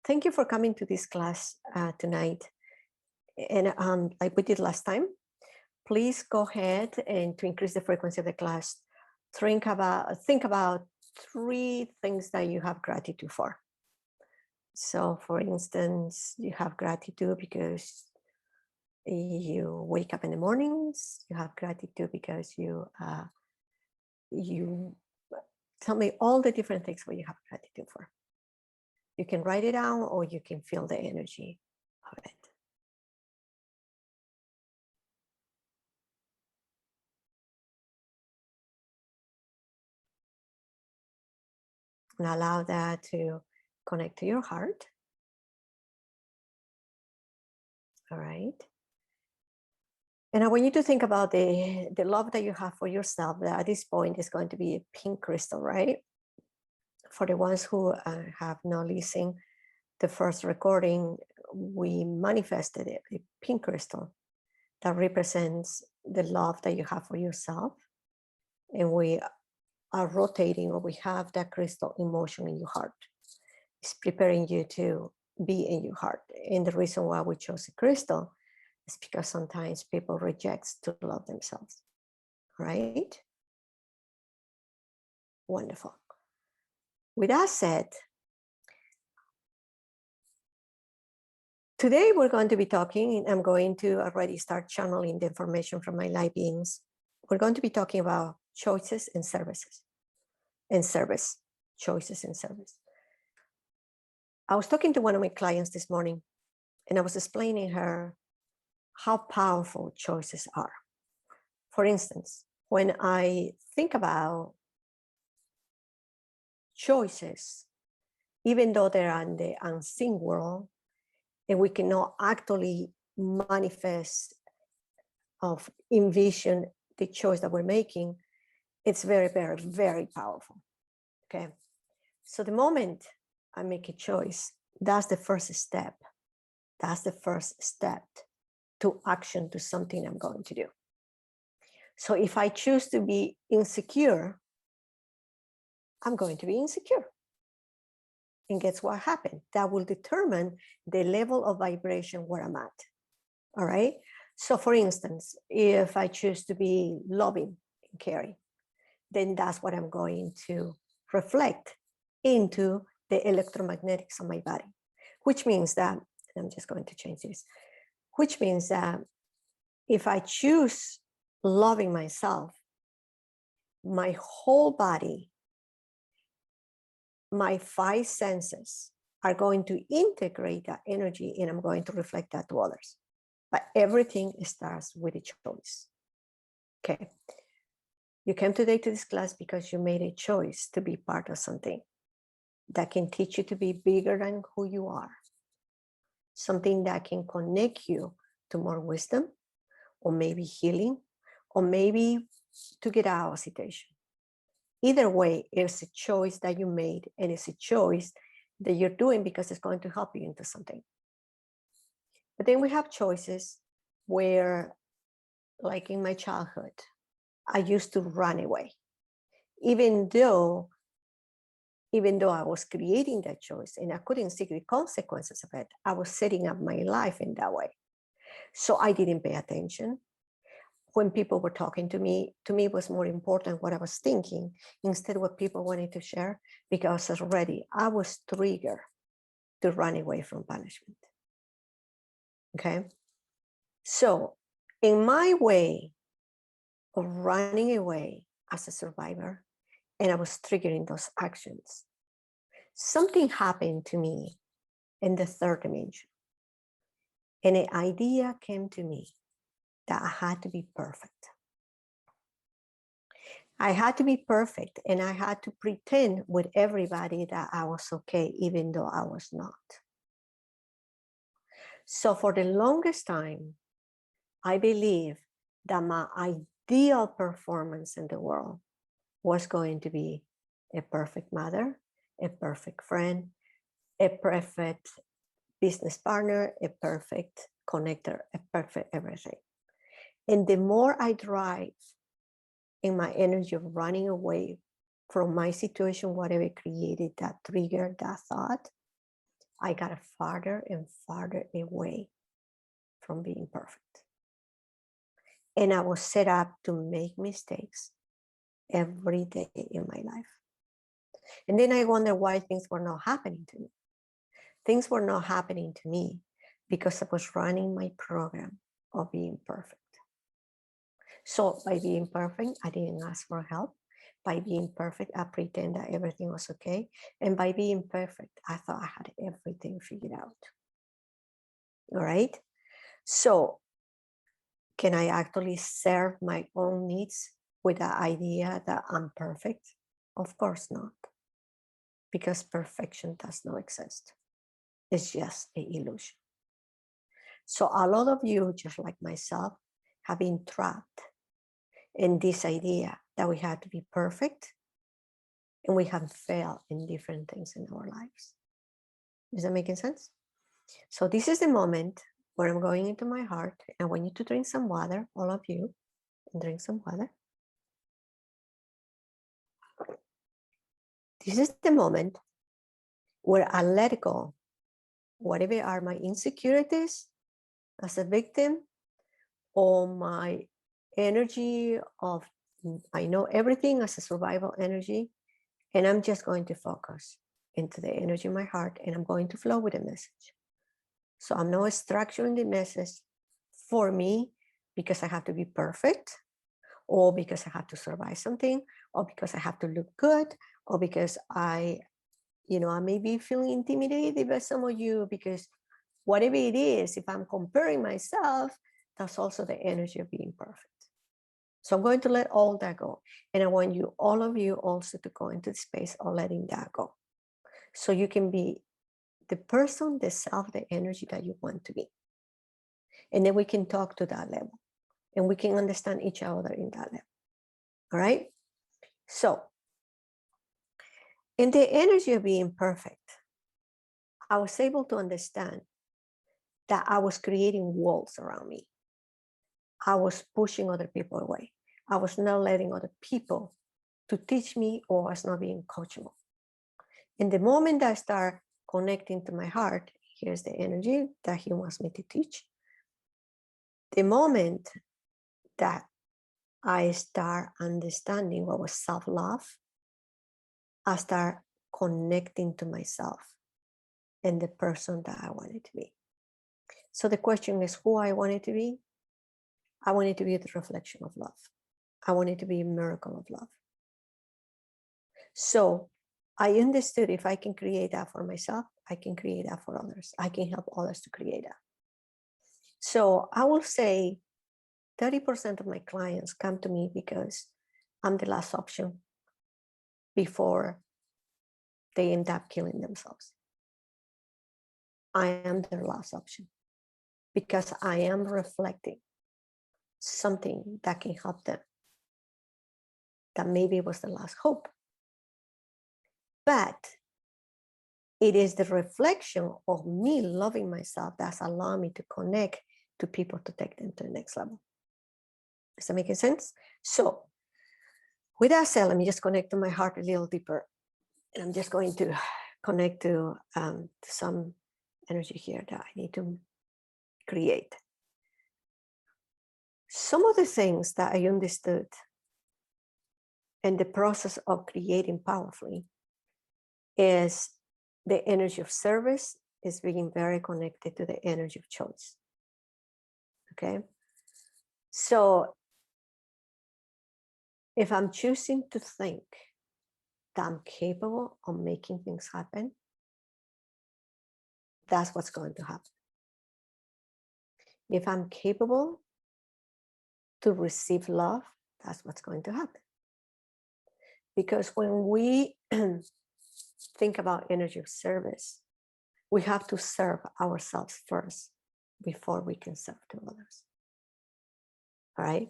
Thank you for coming to this class tonight. And like we did last time, please go ahead and to increase the frequency of the class, think about 3 things that you have gratitude for. So for instance, you have gratitude because you wake up in the mornings, you have gratitude because you tell me all the different things what you have gratitude for. You can write it down or you can feel the energy of it. And allow that to connect to your heart. All right. And I want you to think about the love that you have for yourself. That at this point is going to be a pink crystal, right? For the ones who have not listened, the first recording, we manifested a pink crystal that represents the love that you have for yourself. And we are rotating, or we have that crystal in motion in your heart. It's preparing you to be in your heart. And the reason why we chose a crystal is because sometimes people reject to love themselves, right? Wonderful. With that said, today we're going to be talking, and I'm going to already start channeling the information from my light beings. We're going to be talking about choices and services, choices and service. I was talking to one of my clients this morning, and I was explaining her how powerful choices are. For instance, when I think about choices, even though they're in the unseen world, and we cannot actually manifest of envision the choice that we're making, it's very, very, very powerful. Okay. So the moment I make a choice, that's the first step. That's the first step to action, to something I'm going to do. So if I choose to be insecure, I'm going to be insecure. And guess what happened? That will determine the level of vibration where I'm at. All right. So for instance, if I choose to be loving and caring, then that's what I'm going to reflect into the electromagnetics of my body, which means that, I'm just going to change this, which means that if I choose loving myself, my whole body, my 5 senses are going to integrate that energy, and I'm going to reflect that to others. But everything starts with a choice. Okay. You came today to this class because you made a choice to be part of something that can teach you to be bigger than who you are. Something that can connect you to more wisdom, or maybe healing, or maybe to get out of a situation. Either way, it's a choice that you made, and it's a choice that you're doing because it's going to help you into something. But then we have choices where, like in my childhood, I used to run away. Even though I was creating that choice and I couldn't see the consequences of it, I was setting up my life in that way. So I didn't pay attention. When people were talking to me it was more important what I was thinking instead of what people wanted to share, because already I was triggered to run away from punishment. Okay. So in my way of running away as a survivor, and I was triggering those actions, something happened to me in the 3rd dimension. And an idea came to me that I had to be perfect. I had to be perfect, and I had to pretend with everybody that I was okay, even though I was not. So for the longest time, I believed that my ideal performance in the world was going to be a perfect mother, a perfect friend, a perfect business partner, a perfect connector, a perfect everything. And the more I drive in my energy of running away from my situation, whatever created that trigger, that thought, I got farther and farther away from being perfect. And I was set up to make mistakes every day in my life. And then I wonder why things were not happening to me. Things were not happening to me because I was running my program of being perfect. So by being perfect, I didn't ask for help. By being perfect, I pretend that everything was okay. And by being perfect, I thought I had everything figured out. All right. So can I actually serve my own needs with the idea that I'm perfect? Of course not. Because perfection does not exist. It's just an illusion. So a lot of you, just like myself, have been trapped in this idea that we have to be perfect, and we have failed in different things in our lives. Is that making sense? So this is the moment where I'm going into my heart, and I want you to drink some water, all of you, and drink some water. This is the moment where I let go whatever are my insecurities as a victim, or my energy of I know everything as a survival energy, and I'm just going to focus into the energy in my heart, and I'm going to flow with the message. So I'm not structuring the message for me because I have to be perfect, or because I have to survive something, or because I have to look good, or because I may be feeling intimidated by some of you, because whatever it is, if I'm comparing myself, that's also the energy of being perfect. So I'm going to let all that go. And I want you, all of you, also to go into the space of letting that go. So you can be the person, the self, the energy that you want to be. And then we can talk to that level. And we can understand each other in that level. All right? So, in the energy of being perfect, I was able to understand that I was creating walls around me. I was pushing other people away. I was not letting other people to teach me, or was not being coachable. In the moment that I start connecting to my heart, here's the energy that he wants me to teach. The moment that I start understanding what was self-love, I start connecting to myself and the person that I wanted to be. So the question is who I wanted to be. I wanted to be the reflection of love. I wanted to be a miracle of love. So I understood if I can create that for myself, I can create that for others. I can help others to create that. So I will say 30% of my clients come to me because I'm the last option before they end up killing themselves. I am their last option because I am reflecting something that can help them, that maybe was the last hope. But it is the reflection of me loving myself that's allowing me to connect to people to take them to the next level. Is that making sense? So with that said, let me just connect to my heart a little deeper. And I'm just going to connect to some energy here that I need to create. Some of the things that I understood in the process of creating powerfully is the energy of service is being very connected to the energy of choice. Okay. So if I'm choosing to think that I'm capable of making things happen, that's what's going to happen. If I'm capable to receive love, that's what's going to happen. Because when we think about energy of service, we have to serve ourselves first before we can serve to others. All right.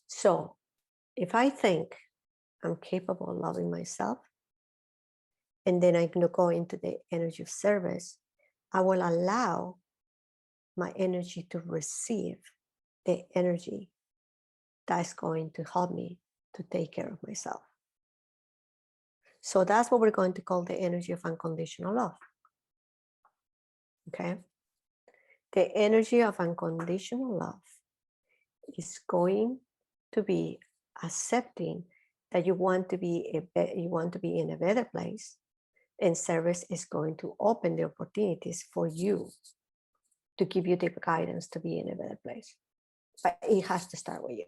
So if I think I'm capable of loving myself, and then I'm going to go into the energy of service, I will allow my energy to receive the energy that's going to help me to take care of myself. So that's what we're going to call the energy of unconditional love. Okay. The energy of unconditional love is going to be accepting that you want to be in a better place, and service is going to open the opportunities for you to give you the guidance to be in a better place. But it has to start with you.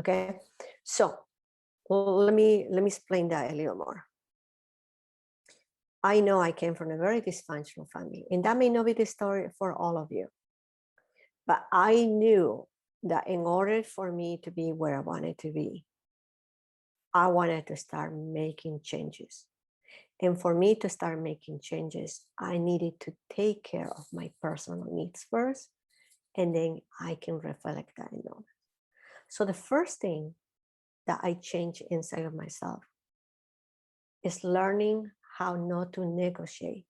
Okay. So let me explain that a little more. I know I came from a very dysfunctional family, and that may not be the story for all of you. But I knew that in order for me to be where I wanted to be, I wanted to start making changes. And for me to start making changes, I needed to take care of my personal needs first, and then I can reflect that in others. So the first thing that I changed inside of myself is learning how not to negotiate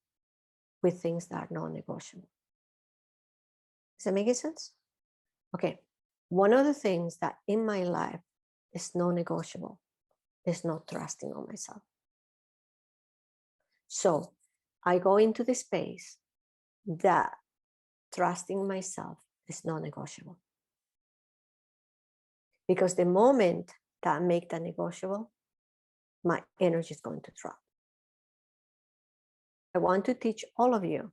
with things that are non-negotiable. Does that make sense? Okay. One of the things that in my life is non-negotiable is not trusting on myself. So I go into the space that trusting myself is non-negotiable. Because the moment that I make that negotiable, my energy is going to drop. I want to teach all of you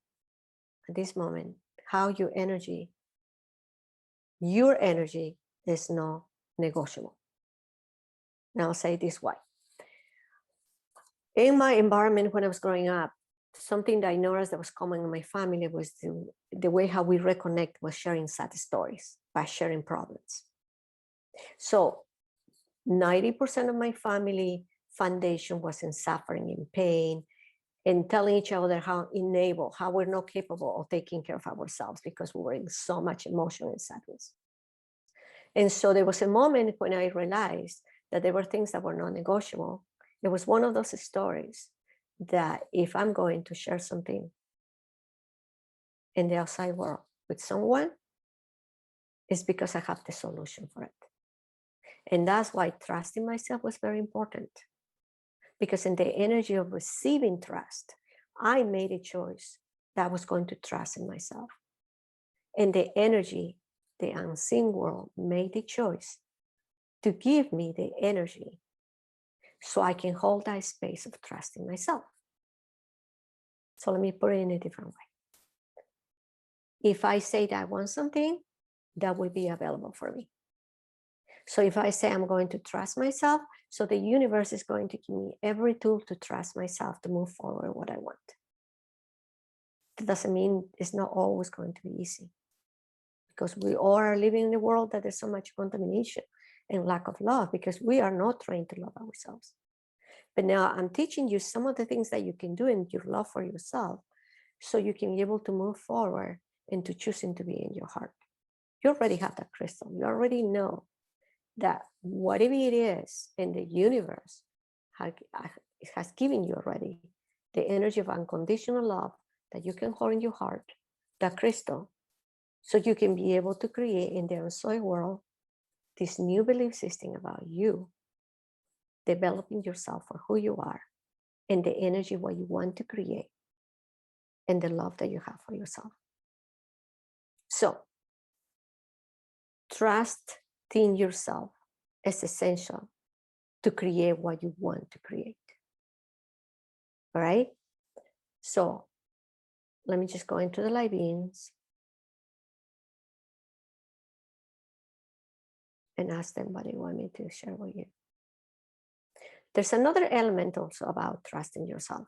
at this moment how your energy is not negotiable. And I'll say this way. In my environment when I was growing up, something that I noticed that was common in my family was the way how we reconnect was sharing sad stories, by sharing problems. So 90% of my family foundation was in suffering, in pain, and telling each other how unable, how we're not capable of taking care of ourselves because we were in so much emotion and sadness. And so there was a moment when I realized that there were things that were non-negotiable. It was one of those stories that if I'm going to share something in the outside world with someone, it's because I have the solution for it. And that's why trusting myself was very important. Because in the energy of receiving trust, I made a choice that I was going to trust in myself. And the energy, the unseen world, made the choice to give me the energy so I can hold that space of trusting myself. So let me put it in a different way. If I say that I want something, that will be available for me. So if I say I'm going to trust myself, so the universe is going to give me every tool to trust myself to move forward what I want. That doesn't mean it's not always going to be easy, because we all are living in a world that there's so much contamination and lack of love, because we are not trained to love ourselves. But now I'm teaching you some of the things that you can do in your love for yourself, so you can be able to move forward into choosing to be in your heart. You already have that crystal. You already know that whatever it is in the universe has given you already the energy of unconditional love that you can hold in your heart, that crystal, so you can be able to create in the outside world this new belief system about you, developing yourself for who you are, and the energy what you want to create, and the love that you have for yourself. So trusting yourself is essential to create what you want to create. All right? So let me just go into the light beings and ask them what they want me to share with you. There's another element also about trusting yourself.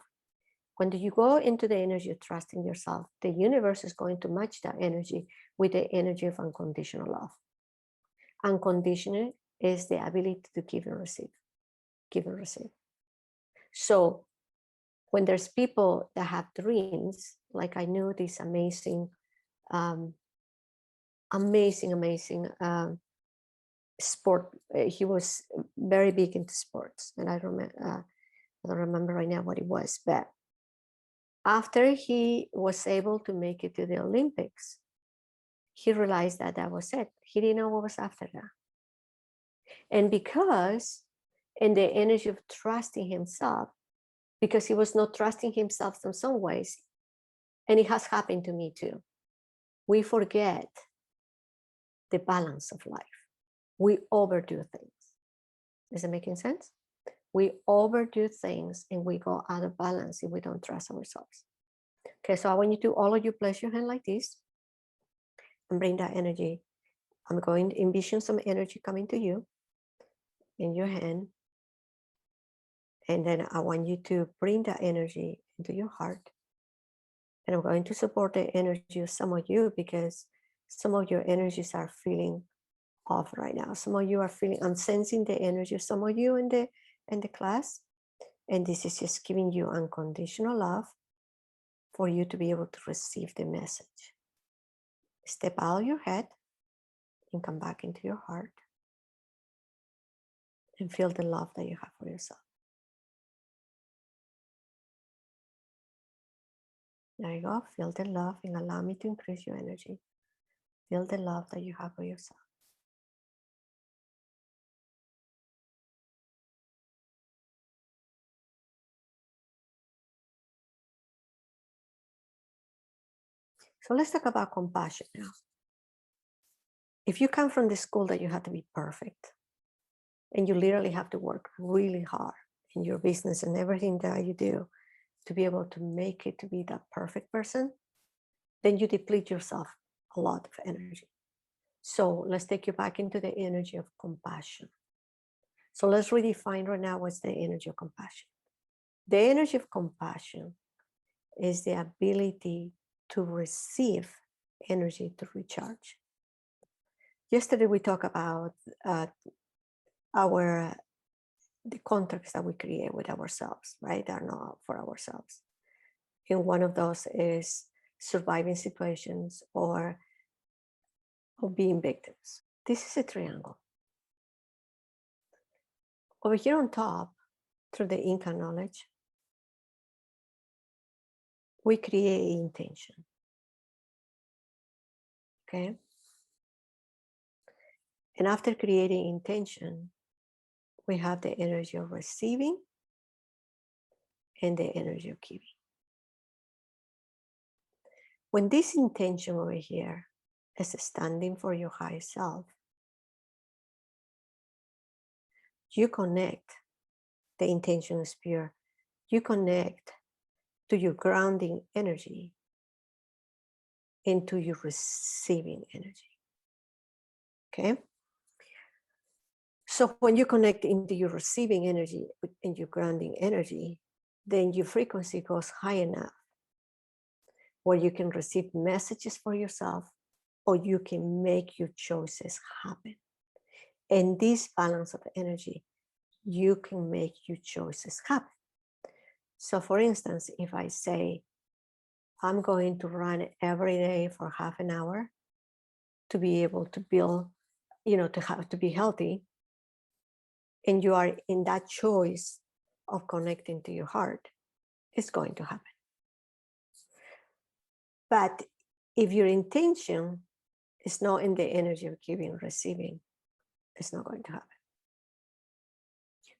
When you go into the energy of trusting yourself, the universe is going to match that energy with the energy of unconditional love. Unconditional is the ability to give and receive. Give and receive. So when there's people that have dreams, like I knew this amazing sport. He was very big into sports, and I don't remember right now what it was. But after he was able to make it to the Olympics, he realized that that was it. He didn't know what was after that. And because in the energy of trusting himself, because he was not trusting himself in some ways, And it has happened to me too. We forget the balance of life. We overdo things. Is it making sense? We overdo things and we go out of balance if we don't trust ourselves. Okay, so I want you to, all of you, place your hand like this and bring that energy. I'm going to envision some energy coming to you in your hand. And then I want you to bring that energy into your heart. And I'm going to support the energy of some of you because some of your energies are feeling off right now. Some of you are feeling, I'm sensing the energy of some of you in the class. And this is just giving you unconditional love for you to be able to receive the message. Step out of your head and come back into your heart and feel the love that you have for yourself. There you go. Feel the love and allow me to increase your energy. Feel the love that you have for yourself. So let's talk about compassion now. If you come from the school that you have to be perfect and you literally have to work really hard in your business and everything that you do to be able to make it to be that perfect person, then you deplete yourself a lot of energy. So let's take you back into the energy of compassion. So let's redefine right now what's the energy of compassion. The energy of compassion is the ability to receive energy to recharge. Yesterday we talked about the contracts that we create with ourselves, right? They're not for ourselves. And one of those is surviving situations or being victims. This is a triangle. Over here on top, through the Inca knowledge, we create intention. Okay? And after creating intention, we have the energy of receiving and the energy of giving. When this intention over here is standing for your higher self, you connect, the intention is pure, you connect to your grounding energy into your receiving energy. Okay? So when you connect into your receiving energy and your grounding energy, then your frequency goes high enough where you can receive messages for yourself or you can make your choices happen. And this balance of energy, you can make your choices happen. So for instance, if I say, I'm going to run every day for half an hour to be able to build, to be healthy, and you are in that choice of connecting to your heart, it's going to happen. But if your intention is not in the energy of giving, receiving, it's not going to happen.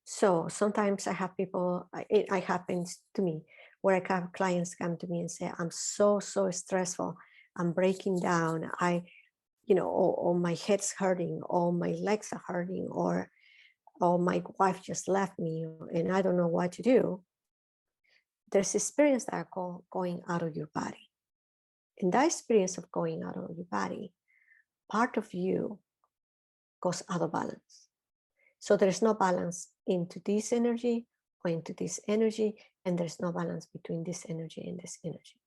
So sometimes I have people, it happens to me, where I have clients come to me and say, I'm so stressful, I'm breaking down, or my head's hurting, or my legs are hurting, or my wife just left me and I don't know what to do. There's experience that are called going out of your body. In that experience of going out of your body, part of you goes out of balance. So there's no balance into this energy or into this energy, and there's no balance between this energy and this energy.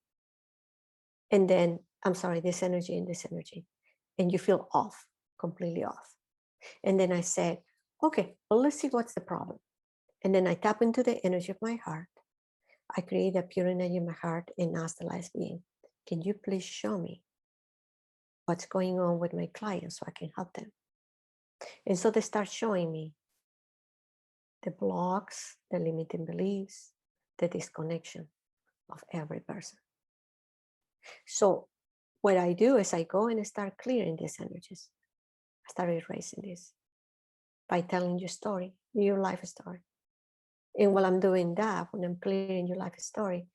And then, this energy and this energy. And you feel off, completely off. And then I said, okay, well, let's see what's the problem. And then I tap into the energy of my heart. I create a pure energy in my heart and ask the light being, can you please show me what's going on with my clients so I can help them? And so they start showing me the blocks, the limiting beliefs, the disconnection of every person. So what I do is I go and start clearing these energies. I start erasing this by telling your story, your life story. And while I'm doing that, when I'm clearing your life story,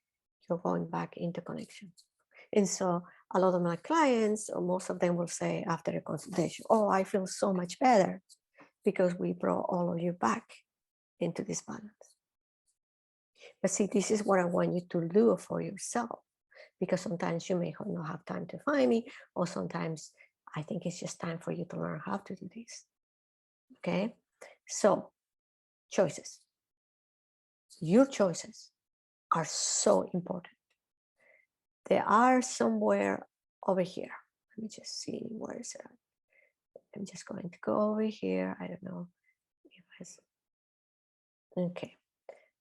you're going back into connection. And so a lot of my clients, or most of them, will say after a consultation, oh, I feel so much better because we brought all of you back into this balance. But see, this is what I want you to do for yourself, because sometimes you may not have time to find me, or sometimes I think it's just time for you to learn how to do this. Okay? So, choices. Your choices are so important. They are somewhere over here. Let me just see, where is it? I'm just going to go over here. I don't know if okay.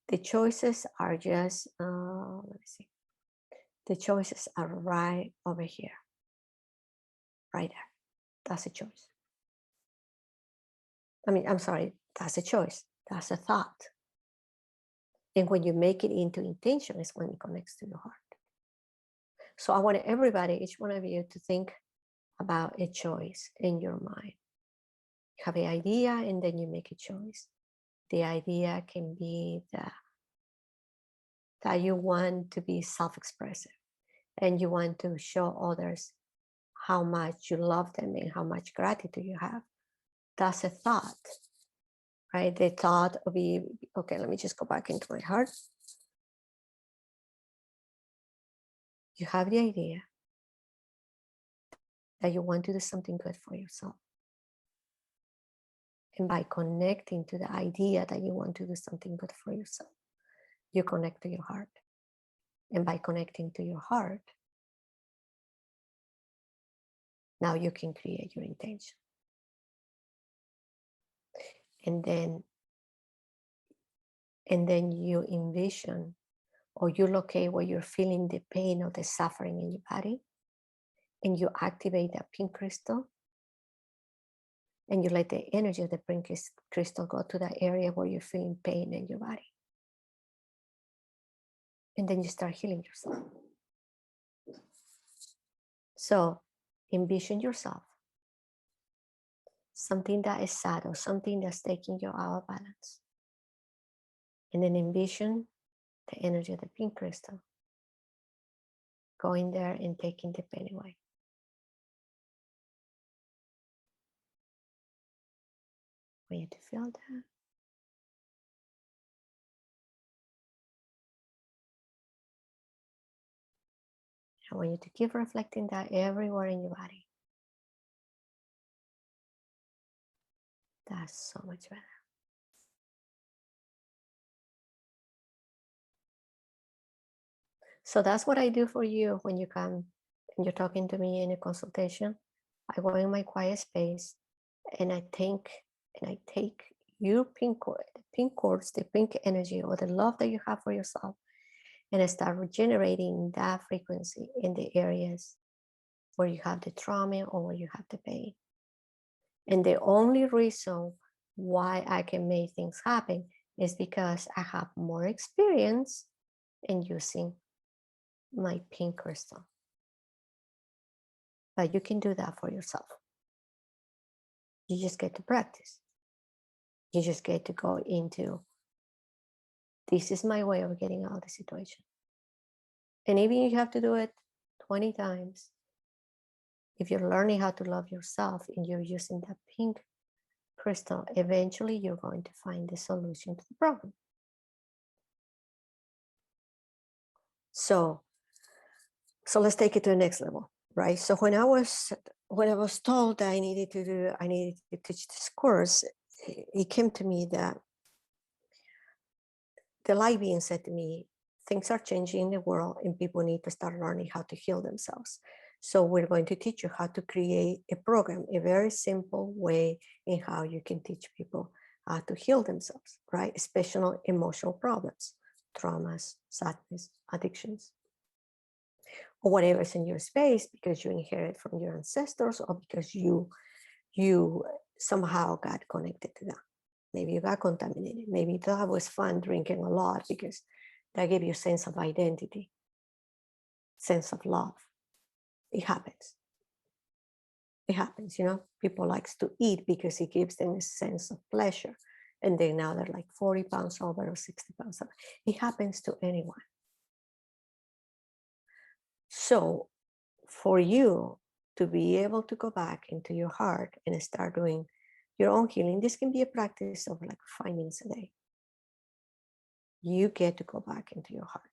The choices are just, let me see. The choices are right over here, right there. That's a choice. I'm sorry, that's a choice. That's a thought. And when you make it into intention is when it connects to your heart. So I want everybody, each one of you, to think about a choice in your mind. You have an idea and then you make a choice. The idea can be that you want to be self-expressive and you want to show others how much you love them and how much gratitude you have. That's a thought, right? The thought of okay, let me just go back into my heart. You have the idea that you want to do something good for yourself. And by connecting to the idea that you want to do something good for yourself, you connect to your heart. And by connecting to your heart, now you can create your intention. And then you envision, or you locate where you're feeling the pain or the suffering in your body, and you activate that pink crystal, and you let the energy of the pink crystal go to that area where you're feeling pain in your body. And then you start healing yourself. So envision yourself something that is sad or something that's taking you out of balance. And then envision the energy of the pink crystal going there and taking the pain away. I want you to feel that. I want you to keep reflecting that everywhere in your body. That's so much better. So that's what I do for you when you come and you're talking to me in a consultation. I go in my quiet space and I take your pink cords, the pink energy or the love that you have for yourself, and I start regenerating that frequency in the areas where you have the trauma or where you have the pain. And the only reason why I can make things happen is because I have more experience in using my pink crystal. But you can do that for yourself. You just get to practice. You just get to go into, this is my way of getting out of the situation. And even if you have to do it 20 times, if you're learning how to love yourself and you're using that pink crystal, eventually you're going to find the solution to the problem. So let's take it to the next level, right? So when I was told that I needed to teach this course, it came to me that the light being said to me, things are changing in the world and people need to start learning how to heal themselves. So we're going to teach you how to create a program, a very simple way in how you can teach people how to heal themselves, right? Especially emotional problems, traumas, sadness, addictions, or whatever's in your space because you inherit from your ancestors or because you somehow got connected to that. Maybe you got contaminated. Maybe that was fun drinking a lot because that gave you a sense of identity, sense of love. It happens. It happens, People likes to eat because it gives them a sense of pleasure. And then now they're like 40 pounds over or 60 pounds over. It happens to anyone. So for you to be able to go back into your heart and start doing your own healing, this can be a practice of like 5 minutes a day. You get to go back into your heart.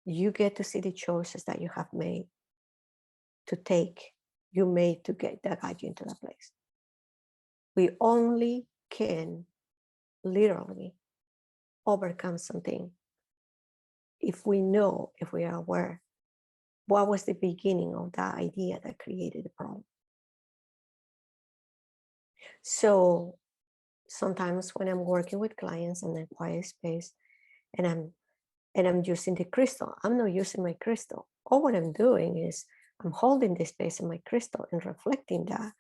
You get to see the choices that you have made to take, you made to get that guide you into that place. We only can literally overcome something if we know, if we are aware, what was the beginning of that idea that created the problem. So sometimes when I'm working with clients in a quiet space and I'm using the crystal, I'm not using my crystal. All what I'm doing is I'm holding the space in my crystal and reflecting that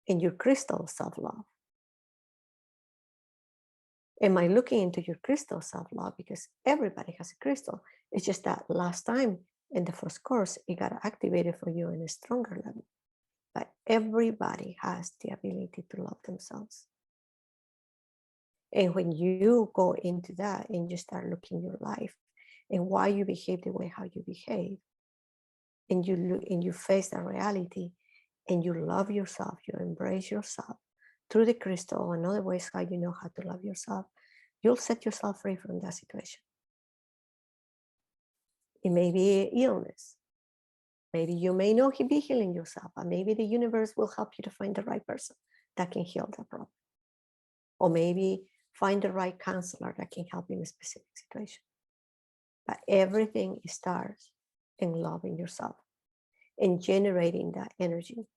in your crystal self-love. Am I looking into your crystal self-love? Because everybody has a crystal. It's just that last time in the first course, it got activated for you in a stronger level. But everybody has the ability to love themselves. And when you go into that and you start looking your life and why you behave the way how you behave, and you look and you face that reality and you love yourself, you embrace yourself through the crystal and other ways how you know how to love yourself, you'll set yourself free from that situation. It may be illness. Maybe you may not be healing yourself, but maybe the universe will help you to find the right person that can heal that problem. Or maybe find the right counselor that can help you in a specific situation. But everything starts in loving yourself and generating that energy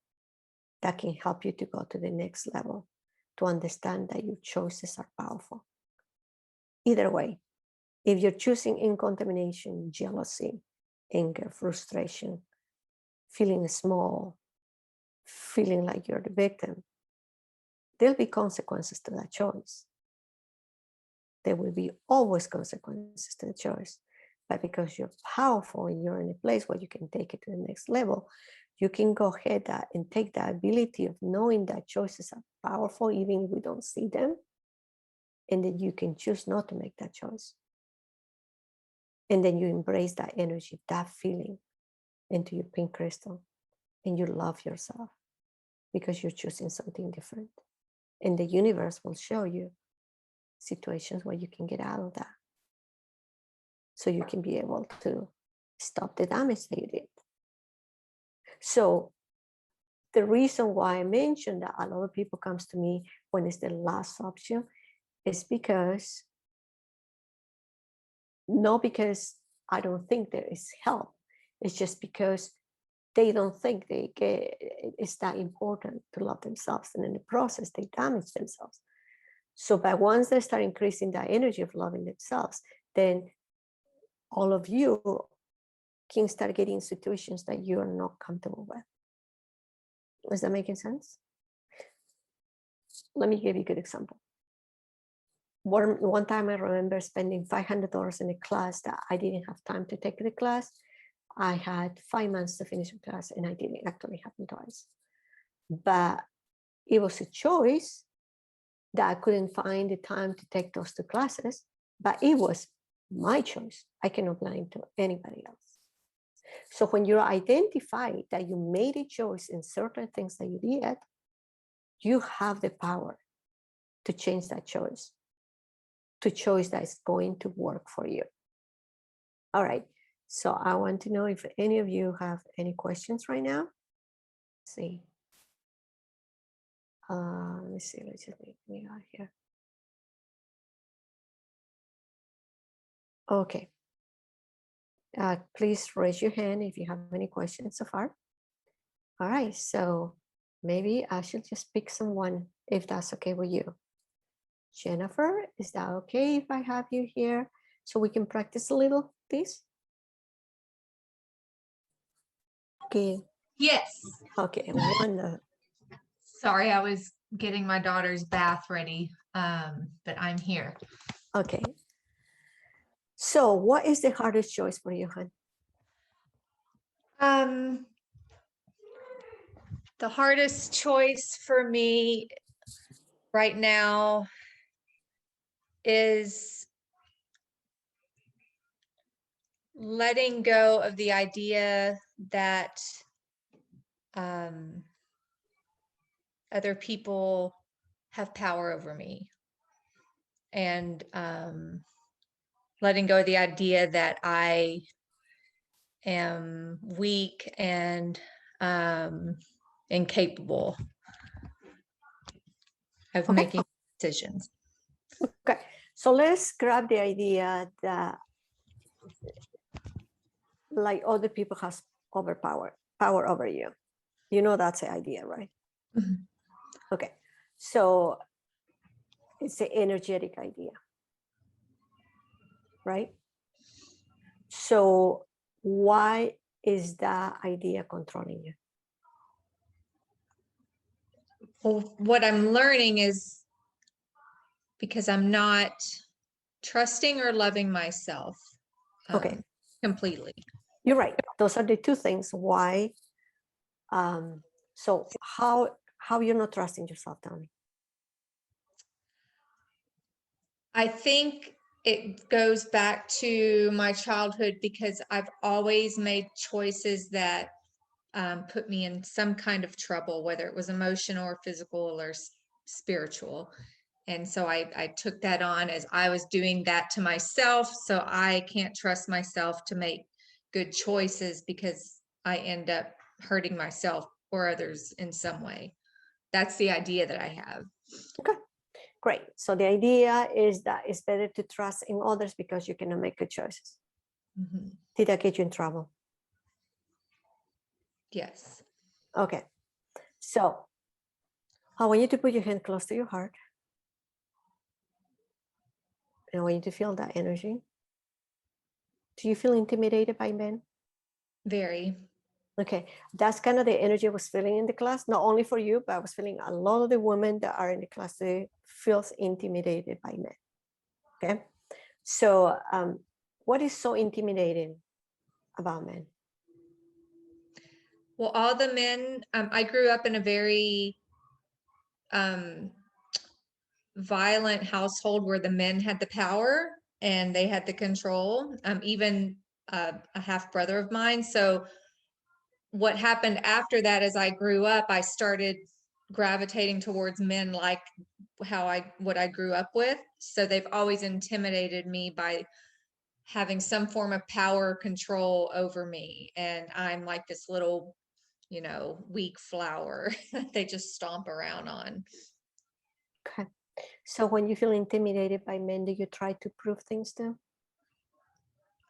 that can help you to go to the next level, to understand that your choices are powerful. Either way, if you're choosing incontamination, jealousy, anger, frustration, feeling small, feeling like you're the victim, there'll be consequences to that choice. There will be always consequences to the choice. But because you're powerful and you're in a place where you can take it to the next level, you can go ahead and take the ability of knowing that choices are powerful, even if we don't see them, and then you can choose not to make that choice. And then you embrace that energy, that feeling into your pink crystal, and you love yourself because you're choosing something different. And the universe will show you situations where you can get out of that, so you can be able to stop the damage that you did. So the reason why I mentioned that a lot of people comes to me when it's the last option is because, not because I don't think there is help, it's just because they don't think it's that important to love themselves, and in the process they damage themselves. So by once they start increasing that energy of loving themselves, then all of you can start getting situations that you are not comfortable with. Is that making sense? Let me give you a good example. One time I remember spending $500 in a class that I didn't have time to take the class. I had 5 months to finish the class and I didn't actually happen twice. But it was a choice that I couldn't find the time to take those 2 classes, but it was my choice. I cannot blame to anybody else. So when you identify that you made a choice in certain things that you did, you have the power to change that choice to choice that is going to work for you. All right. So I want to know if any of you have any questions right now. Let's see. Let me see. Let's just make me out here. Okay. Please raise your hand if you have any questions so far. All right. So maybe I should just pick someone if that's okay with you. Jennifer, is that okay if I have you here so we can practice a little this? Okay. Yes. Okay. Wonderful. Sorry, I was getting my daughter's bath ready, but I'm here. Okay. So what is the hardest choice for you, hon? The hardest choice for me right now is letting go of the idea that other people have power over me, and letting go of the idea that I am weak and incapable of Okay. making decisions. Okay, so let's grab the idea that like other people has power over you. You know that's the idea, right? Mhm. Okay, so it's the energetic idea, right? So why is that idea controlling you? Well, what I'm learning is because I'm not trusting or loving myself Okay, completely. you're right. Those are the two things. Why? So how you're not trusting yourself, tell me. I think it goes back to my childhood because I've always made choices that put me in some kind of trouble, whether it was emotional or physical or spiritual. And so I took that on as I was doing that to myself. So I can't trust myself to make good choices because I end up hurting myself or others in some way. That's the idea that I have. Okay, great. So the idea is that it's better to trust in others because you cannot make good choices. Mm-hmm. Did that get you in trouble? Yes. Okay, so I want you to put your hand close to your heart. And I want you to feel that energy. Do you feel intimidated by men? Very. Okay, that's kind of the energy I was feeling in the class, not only for you, but I was feeling a lot of the women that are in the class, they feels intimidated by men. Okay, so what is so intimidating about men? Well, all the men, I grew up in a very violent household where the men had the power and they had the control, even a half brother of mine. So what happened after that, as I grew up, I started gravitating towards men like what I grew up with. So they've always intimidated me by having some form of power or control over me. And I'm like this little, weak flower that they just stomp around on. Okay, so when you feel intimidated by men, do you try to prove things to them?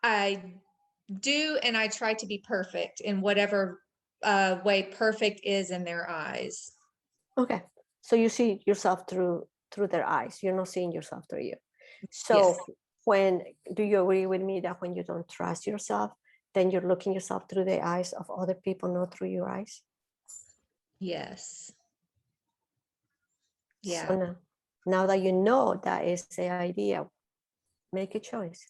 I do, and I try to be perfect in whatever way perfect is in their eyes. Okay, so you see yourself through their eyes. You're not seeing yourself through you. So Yes. when do you agree with me that when you don't trust yourself, then you're looking yourself through the eyes of other people, not through your eyes? Yes. So Yeah. now that you know that is the idea, make a choice.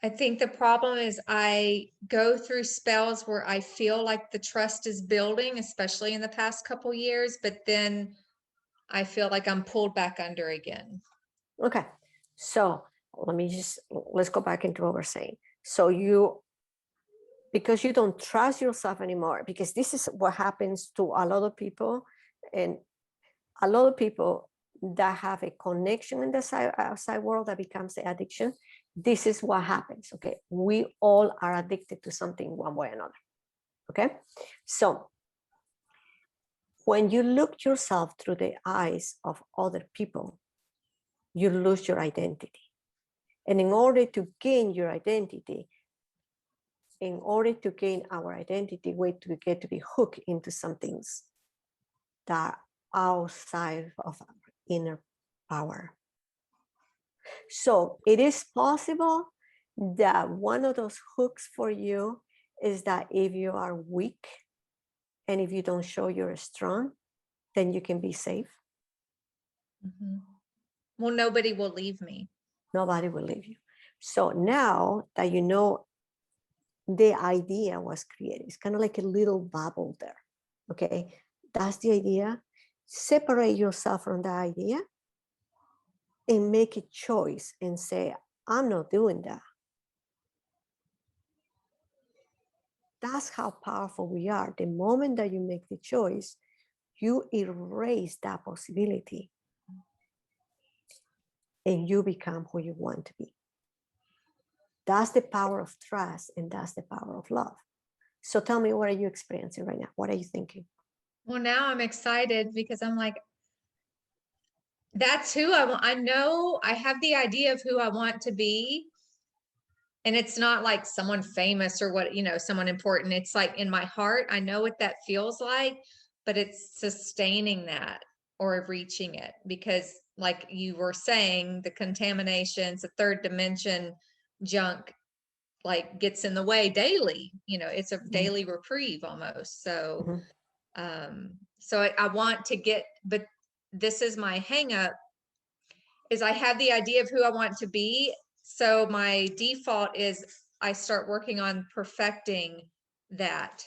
I think the problem is I go through spells where I feel like the trust is building, especially in the past couple years, but then I feel like I'm pulled back under again. Okay, so let's go back into what we're saying. So because you don't trust yourself anymore, because this is what happens to a lot of people, and a lot of people that have a connection in the outside world that becomes the addiction. This is what happens. Okay, we all are addicted to something one way or another. Okay, so when you look yourself through the eyes of other people, you lose your identity. And in order to gain your identity, in order to gain our identity, we to get to be hooked into some things that are outside of our inner power. So it is possible that one of those hooks for you is that if you are weak and if you don't show you're strong, then you can be safe. Mm-hmm. Well, nobody will leave me. Nobody will leave you. So now that you know the idea was created, it's kind of like a little bubble there. Okay, that's the idea. Separate yourself from the idea and make a choice and say, I'm not doing that. That's how powerful we are. The moment that you make the choice, you erase that possibility and you become who you want to be. That's the power of trust, and that's the power of love. So tell me, what are you experiencing right now? What are you thinking? Well, now I'm excited because I'm like, that's who I want. I know I have the idea of who I want to be. And it's not like someone famous or what, someone important. It's like in my heart, I know what that feels like, but it's sustaining that or reaching it, because like you were saying, the contaminations, the third dimension junk, like gets in the way daily. It's a daily reprieve almost. So, I want to get, but this is my hang up, is I have the idea of who I want to be. So my default is I start working on perfecting that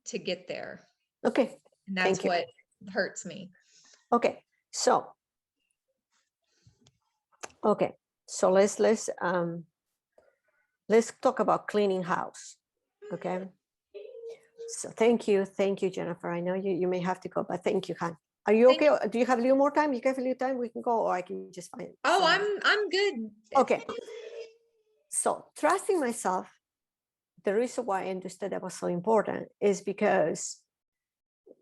to get there. Okay. And that's what hurts me. Okay. So let's talk about cleaning house. Okay. So thank you, Jennifer. I know you may have to go, but thank you, hon. Are you okay? Do you have a little more time? You have a little time, we can go, or I can just find. Oh, I'm good. Okay. So trusting myself, the reason why I understood that was so important is because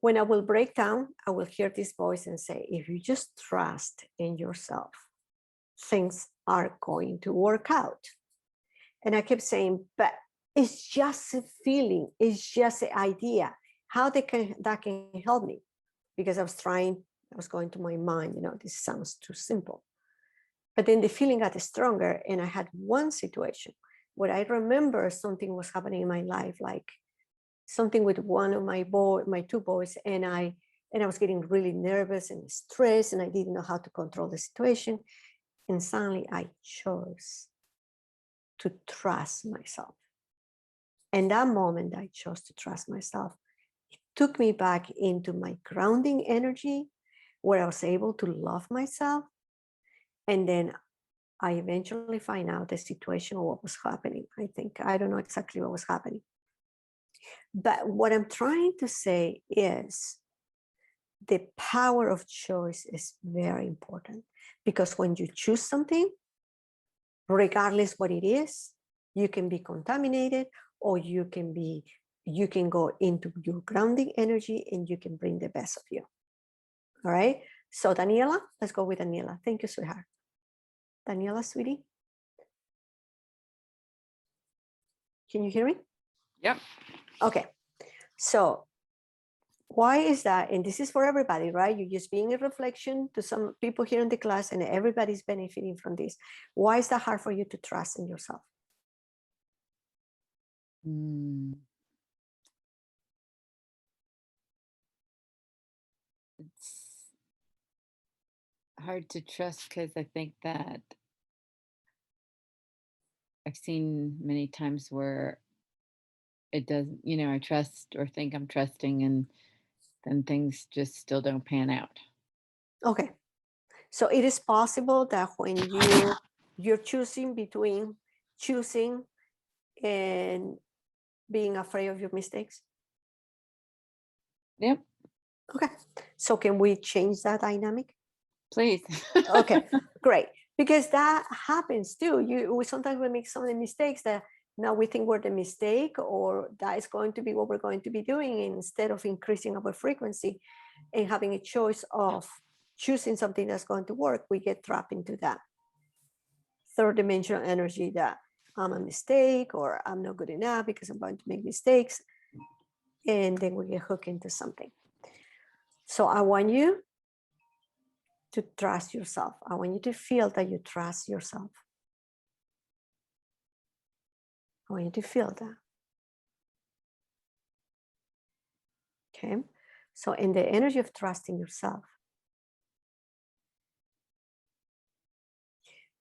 when I will break down, I will hear this voice and say, if you just trust in yourself, things are going to work out. And I kept saying, but it's just a feeling, it's just an idea. How that can help me? Because I was going to my mind, this sounds too simple. But then the feeling got stronger, and I had one situation where I remember something was happening in my life, like something with one of my two boys, and I was getting really nervous and stressed, and I didn't know how to control the situation. And suddenly I chose to trust myself. And that moment I chose to trust myself, it took me back into my grounding energy, where I was able to love myself. And then I eventually find out the situation of what was happening. I don't know exactly what was happening. But what I'm trying to say is the power of choice is very important, because when you choose something, regardless what it is, you can be contaminated, or you can go into your grounding energy and you can bring the best of you. All right. So Daniela, let's go with Daniela. Thank you, sweetheart. Daniela, sweetie. Can you hear me? Yep. Okay. So why is that? And this is for everybody, right? You're just being a reflection to some people here in the class, and everybody's benefiting from this. Why is that hard for you to trust in yourself? It's hard to trust because I think that I've seen many times where it doesn't, I trust or think I'm trusting, and then things just still don't pan out. Okay. So it is possible that when you're choosing between choosing and being afraid of your mistakes. Yep. Okay. So can we change that dynamic? Please. Okay, great. Because that happens too. We sometimes make some of the mistakes that now we think we're the mistake, or that is going to be what we're going to be doing. And instead of increasing our frequency and having a choice of choosing something that's going to work, we get trapped into that third dimensional energy that I'm a mistake, or I'm not good enough because I'm going to make mistakes. And then we get hooked into something. So I want you to trust yourself. I want you to feel that you trust yourself. I want you to feel that. Okay. So in the energy of trusting yourself,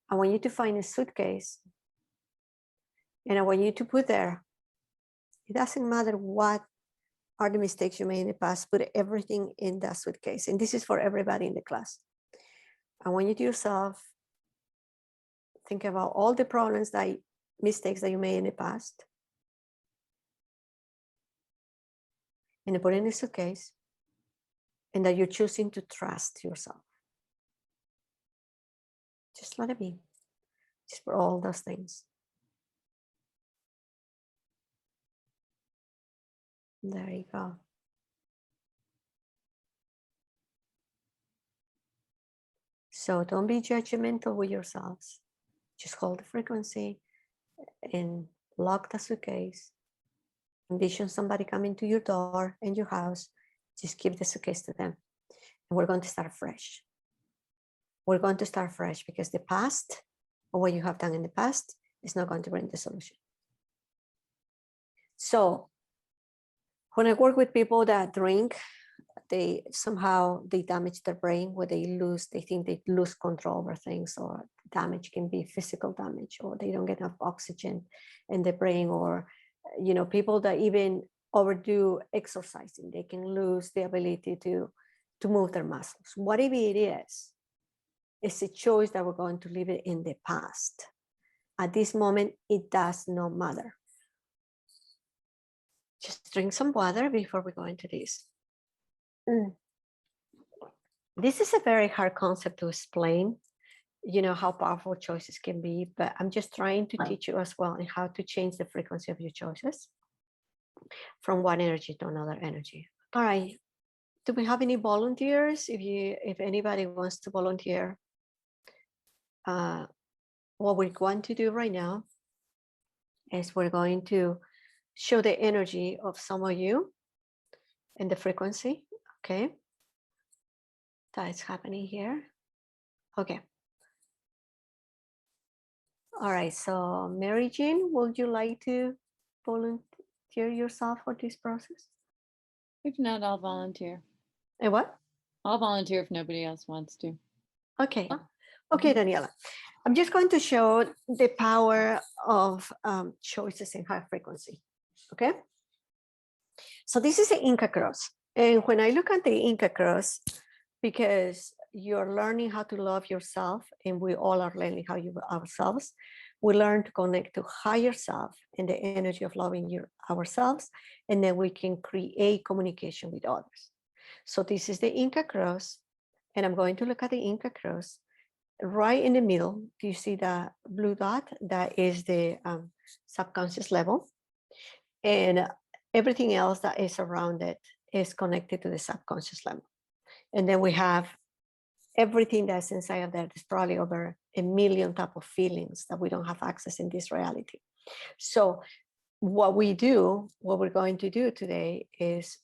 I want you to find a suitcase, and I want you to put there, it doesn't matter what are the mistakes you made in the past, put everything in that suitcase. And this is for everybody in the class. I want you to yourself think about all the problems mistakes that you made in the past, and put it in a suitcase, and that you're choosing to trust yourself. Just let it be. Just for all those things. There you go. So don't be judgmental with yourselves. Just hold the frequency and lock the suitcase. Envision somebody coming to your door in your house. Just give the suitcase to them. And we're going to start fresh. We're going to start fresh because the past, or what you have done in the past, is not going to bring the solution. So when I work with people that drink, they damage their brain, where they think they lose control over things, or damage can be physical damage, or they don't get enough oxygen in the brain, or people that even overdo exercising, they can lose the ability to move their muscles. Whatever it is, it's a choice that we're going to leave it in the past. At this moment, it does not matter. Just drink some water before we go into this. This is a very hard concept to explain, how powerful choices can be, but I'm just trying to teach you as well in how to change the frequency of your choices from one energy to another energy. All right. Do we have any volunteers? If anybody wants to volunteer, what we're going to do right now is we're going to show the energy of some of you and the frequency. Okay. That is happening here. Okay. All right. So Mary Jean, would you like to volunteer yourself for this process? If not, I'll volunteer. And what? I'll volunteer if nobody else wants to. Okay. Okay, Daniela. I'm just going to show the power of choices in high frequency. Okay. So this is the Inca cross. And when I look at the Inca cross, because you're learning how to love yourself, and we all are learning how you love ourselves, we learn to connect to higher self and the energy of loving ourselves, and then we can create communication with others. So this is the Inca cross, and I'm going to look at the Inca cross. Right in the middle, do you see the blue dot? That is the subconscious level, and everything else that is around it is connected to the subconscious level. And then we have everything that's inside of there. There's probably over 1 million type of feelings that we don't have access in this reality. So what we're going to do today is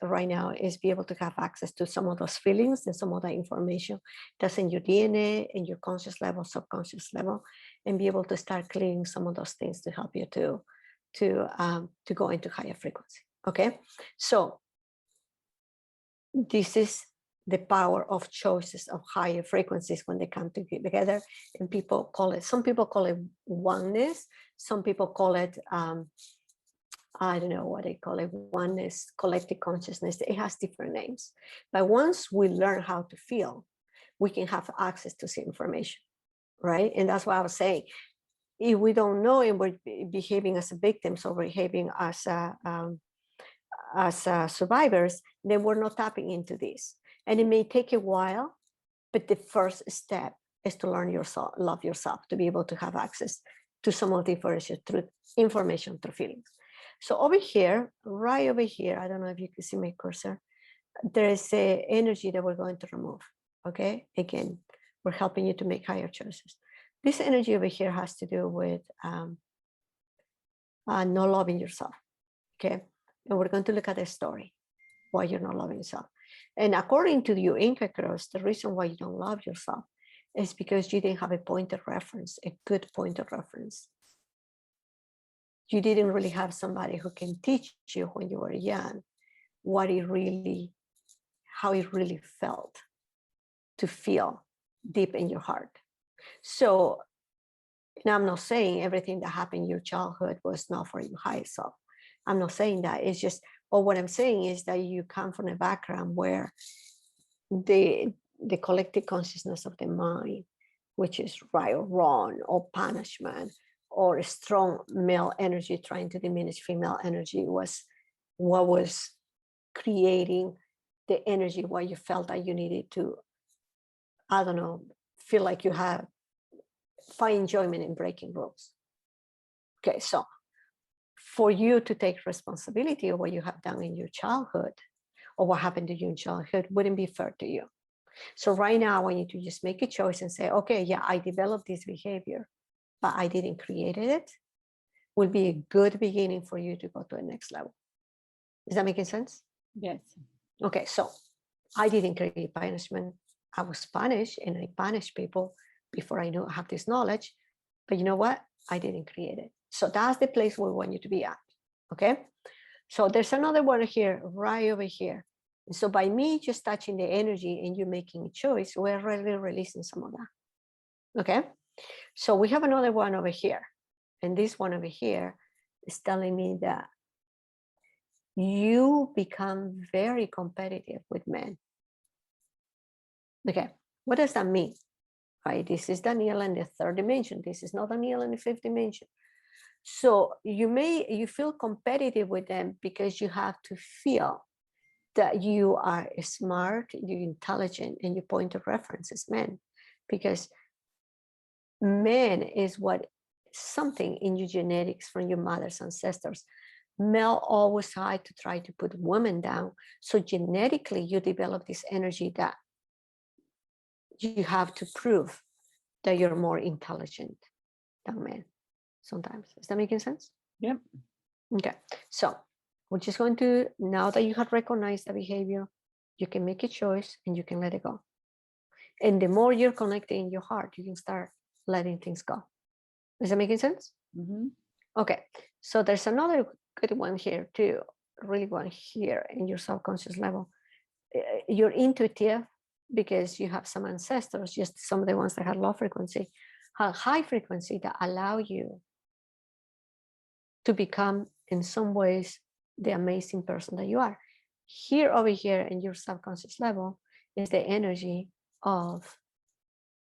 be able to have access to some of those feelings and some of that information that's in your DNA, in your conscious level, subconscious level, and be able to start clearing some of those things to help you to go into higher frequency. Okay, so this is the power of choices of higher frequencies when they come together, and some people call it oneness, some people call it I don't know what they call it, oneness, collective consciousness. It has different names. But once we learn how to feel, we can have access to some information, right? And that's what I was saying. If we don't know and we're behaving as victims or behaving as survivors, then we're not tapping into this. And it may take a while, but the first step is to learn yourself, love yourself, to be able to have access to some of the information through feelings. So over here, right over here, I don't know if you can see my cursor, there is a energy that we're going to remove, okay? Again, we're helping you to make higher choices. This energy over here has to do with not loving yourself, okay? And we're going to look at the story, why you're not loving yourself. And according to your Inca cross, the reason why you don't love yourself is because you didn't have a point of reference, a good point of reference. You didn't really have somebody who can teach you when you were young how it really felt to feel deep in your heart. So, and I'm not saying everything that happened in your childhood was not for your higher self. I'm not saying that. It's just, or what I'm saying is that you come from a background where the collective consciousness of the mind, which is right or wrong, or punishment, or a strong male energy trying to diminish female energy, was what was creating the energy where you felt that you needed to, I don't know, feel like you have find enjoyment in breaking rules. Okay, so for you to take responsibility of what you have done in your childhood or what happened to you in childhood wouldn't be fair to you. So right now I want you to just make a choice and say, okay, yeah, I developed this behavior, but I didn't create it. Will be a good beginning for you to go to the next level. Is that making sense? Yes. Okay, so I didn't create punishment. I was punished, and I punished people before I knew I have this knowledge. But you know what? I didn't create it. So that's the place we want you to be at. Okay. So there's another one here, right over here. And so by me just touching the energy and you making a choice, we're really releasing some of that. Okay. So we have another one over here. And this one over here is telling me that you become very competitive with men. Okay. What does that mean? Right? This is Danielle in the third dimension. This is not Danielle in the fifth dimension. So you feel competitive with them because you have to feel that you are smart, you're intelligent, and your point of reference is men. Because men is what something in your genetics from your mother's ancestors. Male always tried to put women down. So genetically, you develop this energy that you have to prove that you're more intelligent than men sometimes. Is that making sense? Yep. Okay, so we're just going to, now that you have recognized the behavior, you can make a choice and you can let it go. And the more you're connected in your heart, you can start letting things go. Is that making sense? Mm-hmm. Okay, so there's another good one here too, really one here in your subconscious level. You're intuitive because you have some ancestors, just some of the ones that had low frequency, have high frequency that allow you to become in some ways the amazing person that you are. Here over here in your subconscious level is the energy of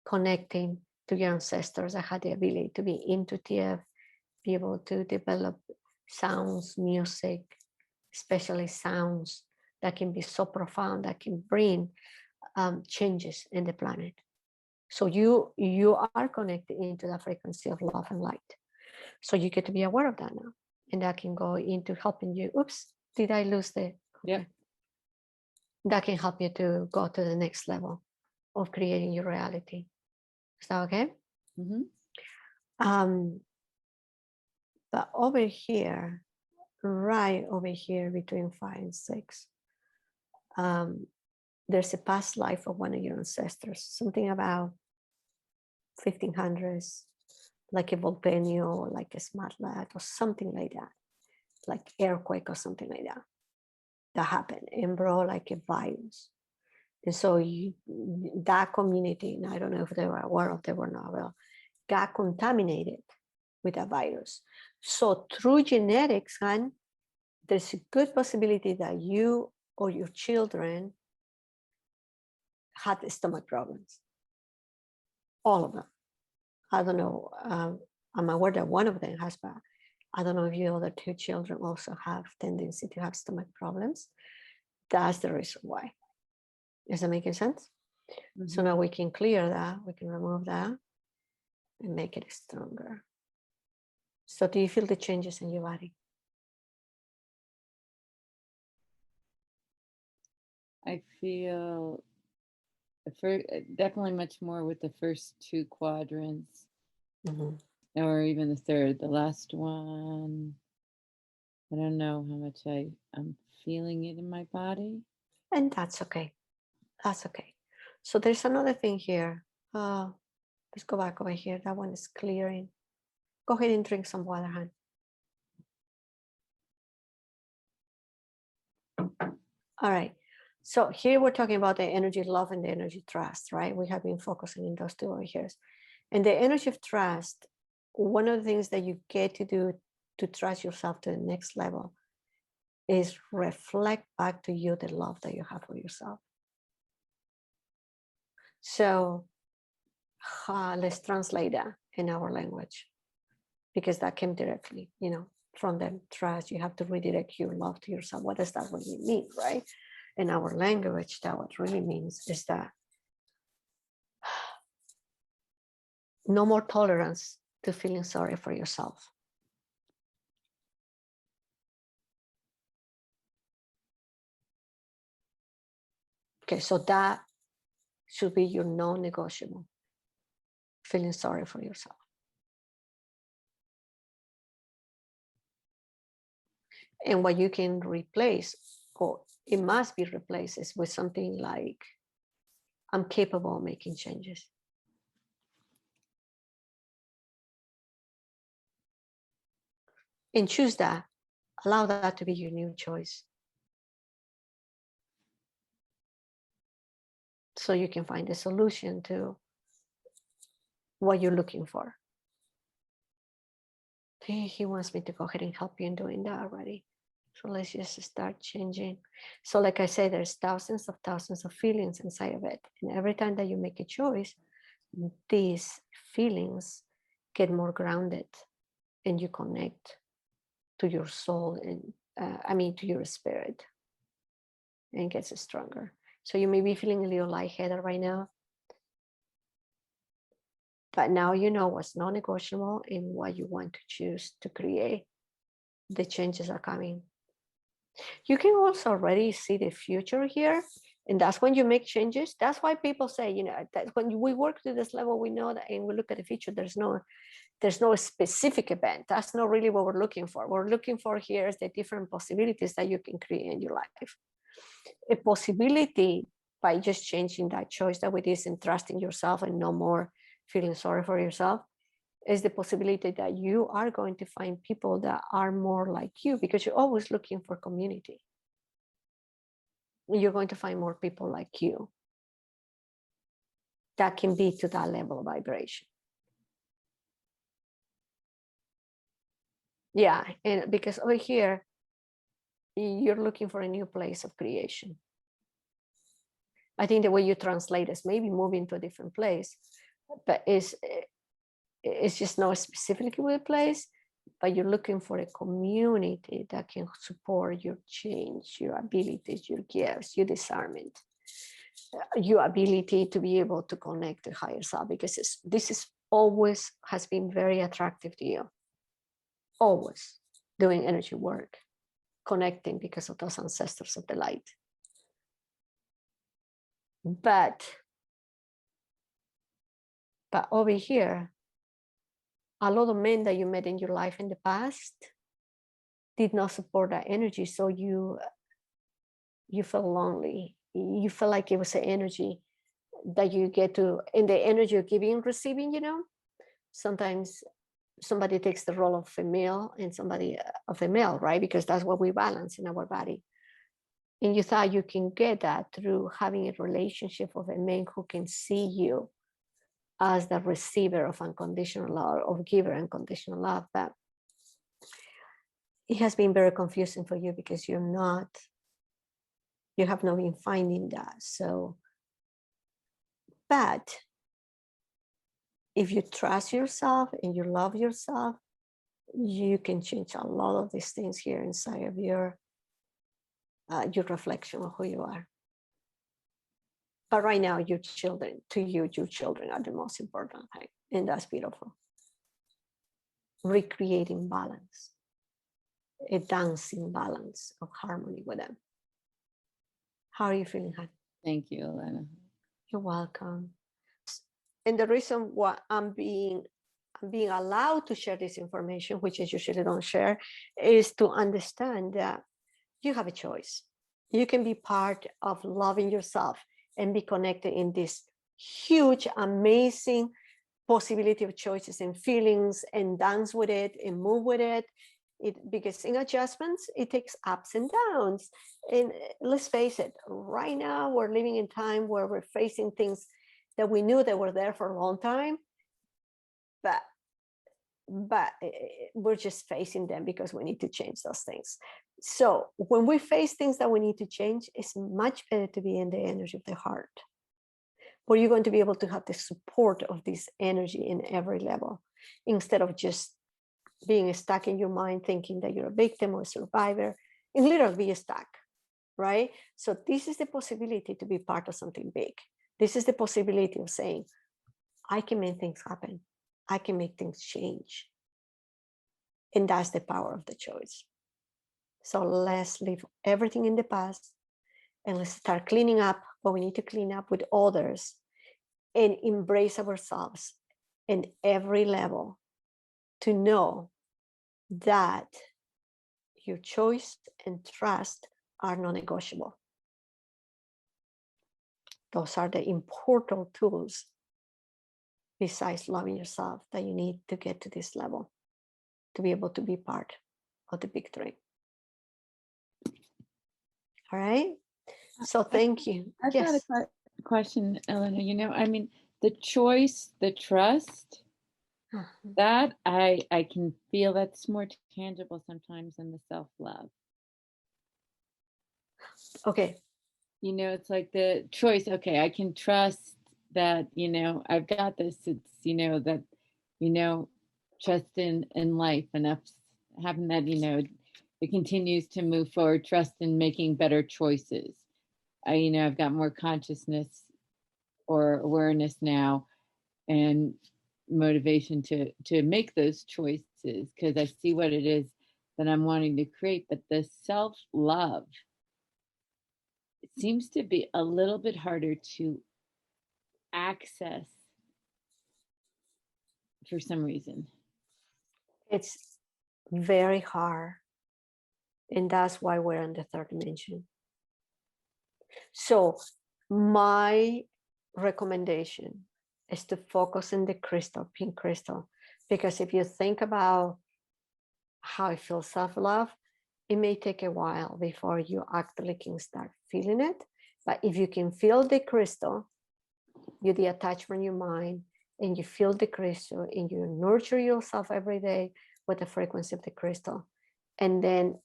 connecting to your ancestors that had the ability to be intuitive, be able to develop sounds, music, especially sounds that can be so profound, that can bring changes in the planet. So you are connected into the frequency of love and light. So you get to be aware of that now. And that can go into helping you. Oops, did I lose the? Yep. That can help you to go to the next level of creating your reality. Is that okay? Mm-hmm. But over here, right over here between 5 and 6, there's a past life of one of your ancestors, something about 1500s, like a volcano or like a smart lad or something like that, like earthquake or something like that, that happened and brought like a virus. And so that community, and I don't know if they were aware of it or not, well, got contaminated with a virus. So through genetics, Han, there's a good possibility that you or your children had stomach problems. All of them. I don't know. I'm aware that one of them has, but I don't know if your other 2 children also have tendency to have stomach problems. That's the reason why. Is that making sense? Mm-hmm. So now we can clear that, we can remove that and make it stronger. So do you feel the changes in your body? I feel definitely much more with the first 2 quadrants, or even the third. The last one, I don't know how much I'm feeling it in my body. And that's okay. That's okay. So there's another thing here. Let's go back over here. That one is clearing. Go ahead and drink some water, hon. All right. So here we're talking about the energy of love and the energy of trust, right? We have been focusing in those 2 over here. And the energy of trust, one of the things that you get to do to trust yourself to the next level is reflect back to you the love that you have for yourself. So let's translate that in our language, because that came directly, from the trust. You have to redirect your love to yourself. What does that really mean, right? In our language, that what really means is that no more tolerance to feeling sorry for yourself. Okay, so that should be your non-negotiable, feeling sorry for yourself. And what you can replace, or it must be replaced, is with something like, I'm capable of making changes. And choose that. Allow that to be your new choice. So you can find a solution to what you're looking for. He wants me to go ahead and help you in doing that already. So let's just start changing. So like I said, there's thousands of feelings inside of it. And every time that you make a choice, these feelings get more grounded and you connect to your soul and to your spirit, and it gets stronger. So you may be feeling a little lightheaded right now, but now you know what's non-negotiable and what you want to choose to create. The changes are coming. You can also already see the future here, and that's when you make changes. That's why people say, that when we work to this level, we know that, and we look at the future, there's no specific event. That's not really what we're looking for. We're looking for here is the different possibilities that you can create in your life. A possibility by just changing that choice that it is and trusting yourself and no more feeling sorry for yourself is the possibility that you are going to find people that are more like you, because you're always looking for community. You're going to find more people like you that can be to that level of vibration. Yeah, and because over here, you're looking for a new place of creation. I think the way you translate is maybe moving to a different place, but it's just not specifically a place, but you're looking for a community that can support your change, your abilities, your gifts, your discernment, your ability to be able to connect to higher self, because this is always has been very attractive to you. Always doing energy work, connecting because of those ancestors of the light. But over here, a lot of men that you met in your life in the past did not support that energy. So you felt lonely. You felt like it was an energy that you get to, in the energy of giving and receiving, sometimes somebody takes the role of female and somebody of a male, right? Because that's what we balance in our body. And you thought you can get that through having a relationship of a man who can see you as the receiver of unconditional love, or giver unconditional love. But it has been very confusing for you because you have not been finding that. So, but if you trust yourself and you love yourself, you can change a lot of these things here inside of your reflection of who you are. But right now, your children are the most important thing, and that's beautiful. Recreating balance, a dancing balance of harmony with them. How are you feeling, hon? Thank you, Elena. You're welcome. And the reason why I'm being allowed to share this information, which I usually don't share, is to understand that you have a choice. You can be part of loving yourself and be connected in this huge, amazing possibility of choices and feelings, and dance with it and move with it. Because in adjustments, it takes ups and downs. And let's face it, right now we're living in time where we're facing things that we knew that were there for a long time, but we're just facing them because we need to change those things. So when we face things that we need to change, it's much better to be in the energy of the heart, Or you're going to be able to have the support of this energy in every level, instead of just being stuck in your mind thinking that you're a victim or a survivor, and literally be stuck, right? So this is the possibility to be part of something big. This is the possibility of saying, I can make things happen. I can make things change. And that's the power of the choice. So let's leave everything in the past and let's start cleaning up what we need to clean up with others and embrace ourselves in every level to know that your choice and trust are non-negotiable. Those are the important tools besides loving yourself that you need to get to this level to be able to be part of the big three. All right. So thank you. I've got a question, Eleanor. You know, I mean, the choice, the trust, that I can feel that's more tangible sometimes than the self-love. Okay. You know, it's like the choice, okay, I can trust that, you know, I've got this. It's, you know, that, you know, trust in life enough, having that, you know, it continues to move forward, trust in making better choices. You know, I've got more consciousness or awareness now and motivation to make those choices because I see what it is that I'm wanting to create. But the self-love, it seems to be a little bit harder to access for some reason. It's very hard. And that's why we're in the third dimension. So my recommendation is to focus on the crystal, pink crystal, because if you think about how I feel self-love, it may take a while before you actually can start feeling it. But if you can feel the crystal, you detach from your mind and you feel the crystal and you nurture yourself every day with the frequency of the crystal. And then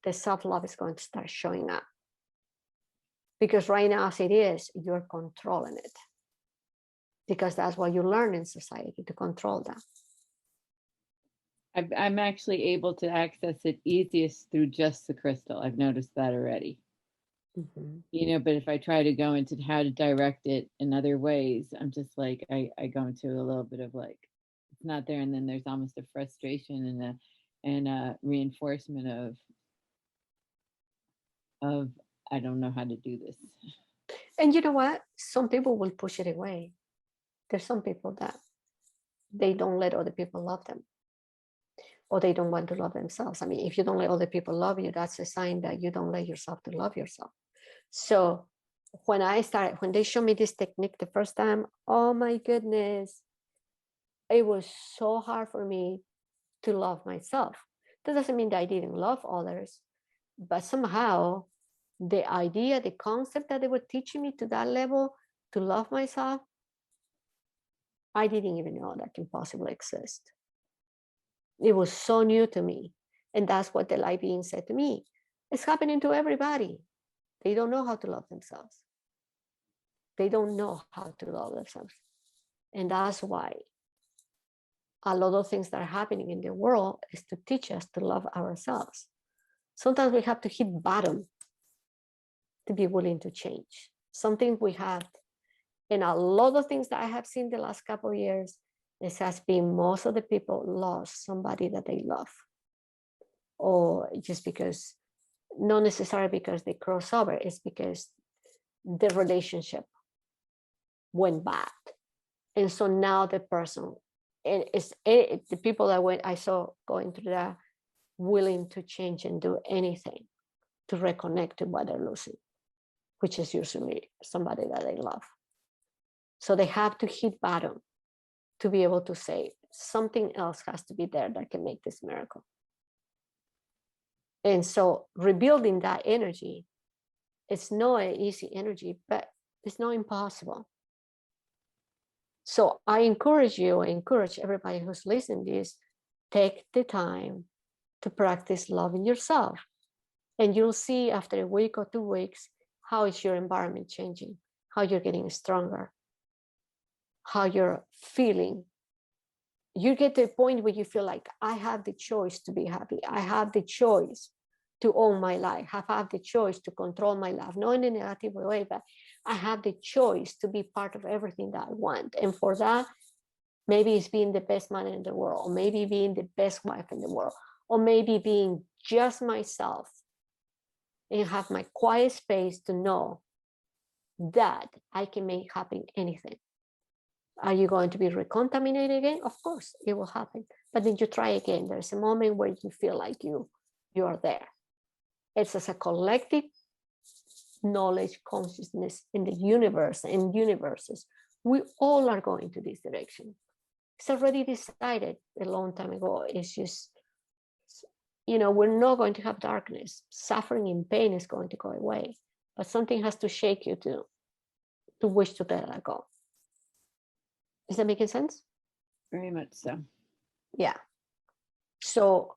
the self-love is going to start showing up. Because right now, as it is, you're controlling it. Because that's what you learn in society, to control that. I'm actually able to access it easiest through just the crystal. I've noticed that already. Mm-hmm. You know, but if I try to go into how to direct it in other ways, I'm just like, I go into a little bit of like, it's not there. And then there's almost a frustration and a reinforcement of, I don't know how to do this. And you know what? Some people will push it away. There's some people that they don't let other people love them, or they don't want to love themselves. I mean, if you don't let other people love you, that's a sign that you don't let yourself to love yourself. So when they showed me this technique the first time, oh my goodness, it was so hard for me to love myself. That doesn't mean that I didn't love others, but somehow the idea, the concept that they were teaching me to that level to love myself, I didn't even know that can possibly exist. It was so new to me. And that's what the light being said to me. It's happening to everybody. They don't know how to love themselves. They don't know how to love themselves. And that's why a lot of things that are happening in the world is to teach us to love ourselves. Sometimes we have to hit bottom to be willing to change. Something we have, and a lot of things that I have seen the last couple of years, this has been most of the people lost somebody that they love. Or just because, not necessarily because they cross over, it's because the relationship went bad. And so now the person, the people that I saw going through that, willing to change and do anything to reconnect to what they're losing, which is usually somebody that they love. So they have to hit bottom to be able to say something else has to be there that can make this miracle. And so rebuilding that energy, it's not an easy energy, but it's not impossible. So I encourage everybody who's listening to this, take the time to practice loving yourself. And you'll see after a week or 2 weeks, how is your environment changing, how you're getting stronger, how you're feeling, you get to a point where you feel like, I have the choice to be happy. I have the choice to own my life. I have the choice to control my life, not in a negative way, but I have the choice to be part of everything that I want. And for that, maybe it's being the best man in the world, or maybe being the best wife in the world, or maybe being just myself and have my quiet space to know that I can make happen anything. Are you going to be recontaminated again? Of course, it will happen. But then you try again. There's a moment where you feel like you are there. It's as a collective knowledge, consciousness in the universe and universes. We all are going to this direction. It's already decided a long time ago. It's just, we're not going to have darkness. Suffering and pain is going to go away. But something has to shake you to wish to let that go. Is that making sense? Very much so. Yeah. So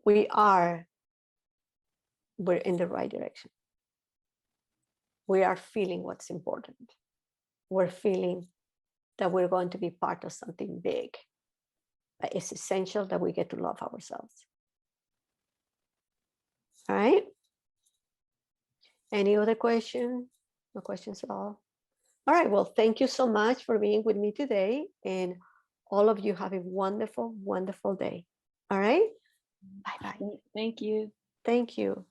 we're in the right direction. We are feeling what's important. We're feeling that we're going to be part of something big. But it's essential that we get to love ourselves. All right. Any other question? No questions at all? All right. Well, thank you so much for being with me today. And all of you have a wonderful, wonderful day. All right. Bye-bye. Thank you. Thank you.